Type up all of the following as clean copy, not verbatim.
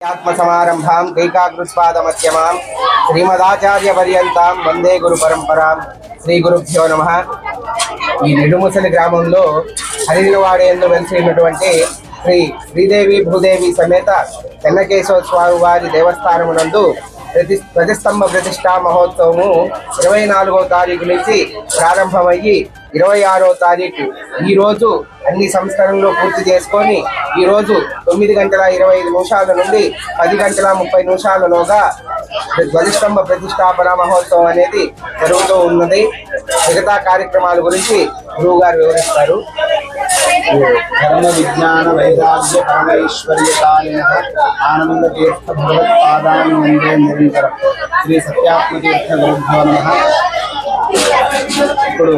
ఆత్మసమారంభాం కైకాకృత్పాదమధ్యమాం శ్రీమదాచార్యపర్యంతాం వందే గురు పరంపరాం. శ్రీ గురుభ్యో నమః. ఈ నిడుముసలి గ్రామంలో హరినివాడేందు వెలిసినటువంటి శ్రీ శ్రీదేవి భూదేవి సమేత చెన్నకేశవ స్వామి వారి దేవస్థానమునందు ప్రతిస్తంభ ప్రతిష్టా మహోత్సవము 24వ తారీఖు నుంచి ప్రారంభమయ్యి 26వ తారీఖు ఈ రోజు అన్ని సంస్కరణలు పూర్తి చేసుకొని ఈ రోజు 9:25 నుండి 10:30 ధ్వజస్తంభ ప్రతిష్టాపన మహోత్సవం అనేది జరుగుతూ ఉన్నది. మిగతా కార్యక్రమాల గురించి గురువు గారు వివరిస్తారు. ధర్మ విజ్ఞాన వైరాగ్య పరమైశ్వర్యకాలినః ఆనంద తీర్థ భగవత్పాదాన్ వందే నిరంతరం. శ్రీ సత్యాత్మ తీర్థ గురుభ్యో నమః. ఇప్పుడు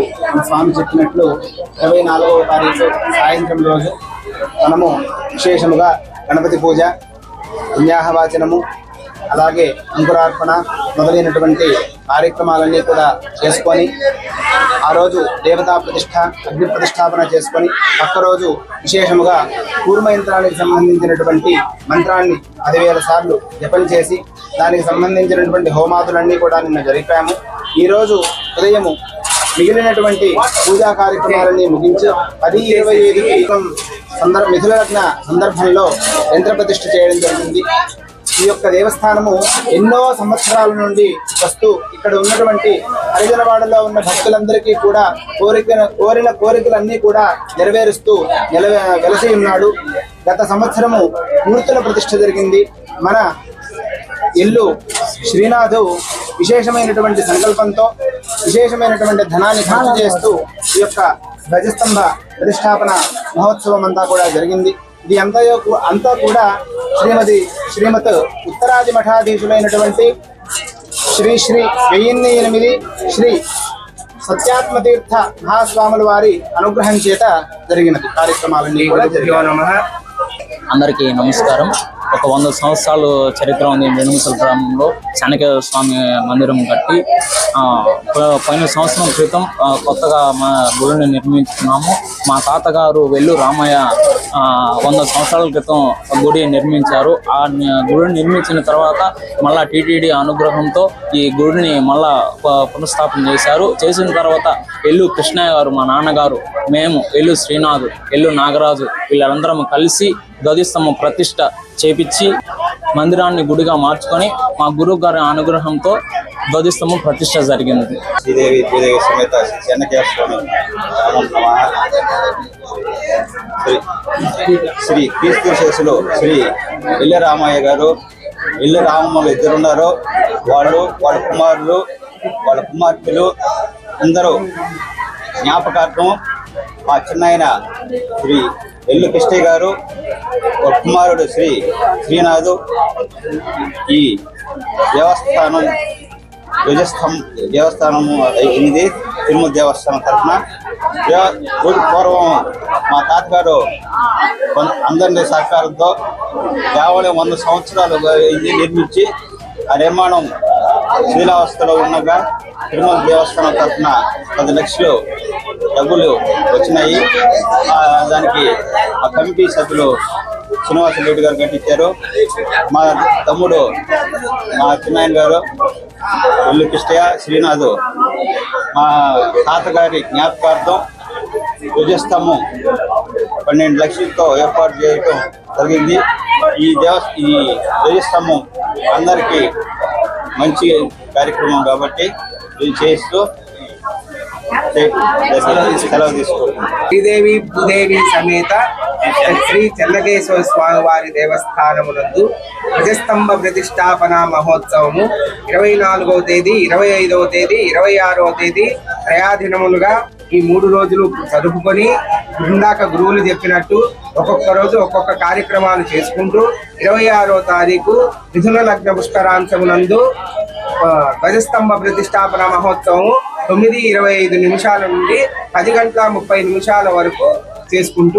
స్వామి చెప్పినట్లు 24వ తారీఖు సాయంత్రం రోజు మనము విశేషముగా గణపతి పూజ, పుణ్యాహవాచనము, అలాగే అంకురార్పణ మొదలైనటువంటి కార్యక్రమాలన్నీ కూడా చేసుకొని ఆ రోజు దేవతా ప్రతిష్ట, అగ్ని ప్రతిష్టాపన చేసుకొని పక్క రోజు విశేషముగా కూర్మ యంత్రానికి సంబంధించినటువంటి మంత్రాన్ని 10,000 సార్లు జపం చేసి దానికి సంబంధించినటువంటి హోమాదులన్నీ కూడా నిన్న జరిపాము. ఈరోజు ఉదయము మిగిలినటువంటి పూజా కార్యక్రమాలన్నీ ముగించి 10:25 మిథున లగ్న సందర్భంలో యంత్ర ప్రతిష్ఠ చేయడం జరిగింది. ఈ యొక్క దేవస్థానము ఎన్నో సంవత్సరాల నుండి వస్తూ ఇక్కడ ఉన్నటువంటి హరిజనవాడలో ఉన్న భక్తులందరికీ కూడా కోరిన కోరికలన్నీ కూడా నెరవేరుస్తూ వెలసి ఉన్నాడు. గత సంవత్సరము మూర్తుల ప్రతిష్ఠ జరిగింది. మన ఇల్లు శ్రీనాథు విశేషమైనటువంటి సంకల్పంతో విశేషమైనటువంటి ధనాన్ని ఖర్చు చేస్తూ ఈ యొక్క ధ్వజస్తంభ ప్రతిష్టాపన మహోత్సవం అంతా కూడా జరిగింది. ఇది అంతా కూడా శ్రీమత్ ఉత్తరాది మఠాధీశులైనటువంటి శ్రీ 1008 శ్రీ సత్యాత్మతీర్థ మహాస్వాముల వారి అనుగ్రహం చేత జరిగినది కార్యక్రమాలన్నీ కూడా జరిగాయి. అందరికీ నమస్కారం. ఒక 100 సంవత్సరాలు చరిత్ర ఉంది నిడుముసలి గ్రామంలో చెన్నకేశవ స్వామి మందిరం కట్టి పోయిన సంవత్సరం క్రితం కొత్తగా మా గుడిని నిర్మించుకున్నాము. మా తాతగారు వెల్లు రామయ్య 100 సంవత్సరాల క్రితం గుడి నిర్మించారు. ఆ గుడిని నిర్మించిన తర్వాత మళ్ళా టీటీడీ అనుగ్రహంతో ఈ గుడిని మళ్ళా పునఃస్థాపన చేశారు. చేసిన తర్వాత ఎల్లు కృష్ణయ్య గారు, మా నాన్నగారు, మేము, ఎల్లు శ్రీనాథ్, ఎల్లు నాగరాజు వీళ్ళందరం కలిసి ధ్వజస్తంభం ప్రతిష్ట చేపించి మందిరాన్ని గుడిగా మార్చుకొని మా గురువు గారి అనుగ్రహంతో ధ్వజస్తంభం ప్రతిష్ట జరిగింది. శ్రీదేవి భూదేవి సమేత చెన్నకేశవ శ్రీ క్రీస్తు శేషులు శ్రీ ఇల్ల రామయ్య గారు, ఇల్ల రామమ్మలు ఇద్దరున్నారు. వాళ్ళ కుమారులు, వాళ్ళ కుమార్తెలు అందరూ జ్ఞాపకార్థం మా చిన్నాయన శ్రీ ఎల్లు కృష్ణయ్య గారు, కుమారుడు శ్రీ శ్రీనాథు ఈ దేవస్థానము ఇది తిరుమల దేవస్థానం తరఫున పూర్వం మా తాతగారు అందరి సహకారంతో కేవలం 100 సంవత్సరాలు ఇది నిర్మించి ఆ నిర్మాణం శిథిలావస్థలో ఉండగా తిరుమల దేవస్థానం తరఫున 10 లక్షలు డబ్బులు వచ్చినాయి. దానికి ఆ కమిటీ సభ్యులు శ్రీనివాసరెడ్డి గారు కట్టించారు. మా తమ్ముడు, మా చిన్నాయన గారు ఎల్లు కృష్ణయ్య, శ్రీనాథు మా తాతగారి జ్ఞాపకార్థం ధ్వజస్తంభం 12 లక్షలతో ఏర్పాటు చేయడం జరిగింది. ఈ ధ్వజస్తంభం అందరికీ మంచి కార్యక్రమం కాబట్టి ఇది చేస్తూ సెలవు తీసుకుంటున్నాం. శ్రీదేవి భూదేవి సమేత శ్రీ చెన్నకేశవ స్వామి వారి దేవస్థానమునందు ధ్వజస్తంభ ప్రతిష్టాపన మహోత్సవము 24వ తేదీ, 25వ తేదీ, 26వ తేదీ త్రయాదినములుగా ఈ 3 రోజులు జరుపుకొని ఇందాక గురువులు చెప్పినట్టు ఒక్కొక్క రోజు ఒక్కొక్క కార్యక్రమాలు చేసుకుంటూ 26వ తారీఖు మిథున లగ్న పుష్కరాంశమునందు ధ్వజస్తంభ ప్రతిష్టాపన మహోత్సవం 9:25 నుండి 10:30 వరకు చేసుకుంటూ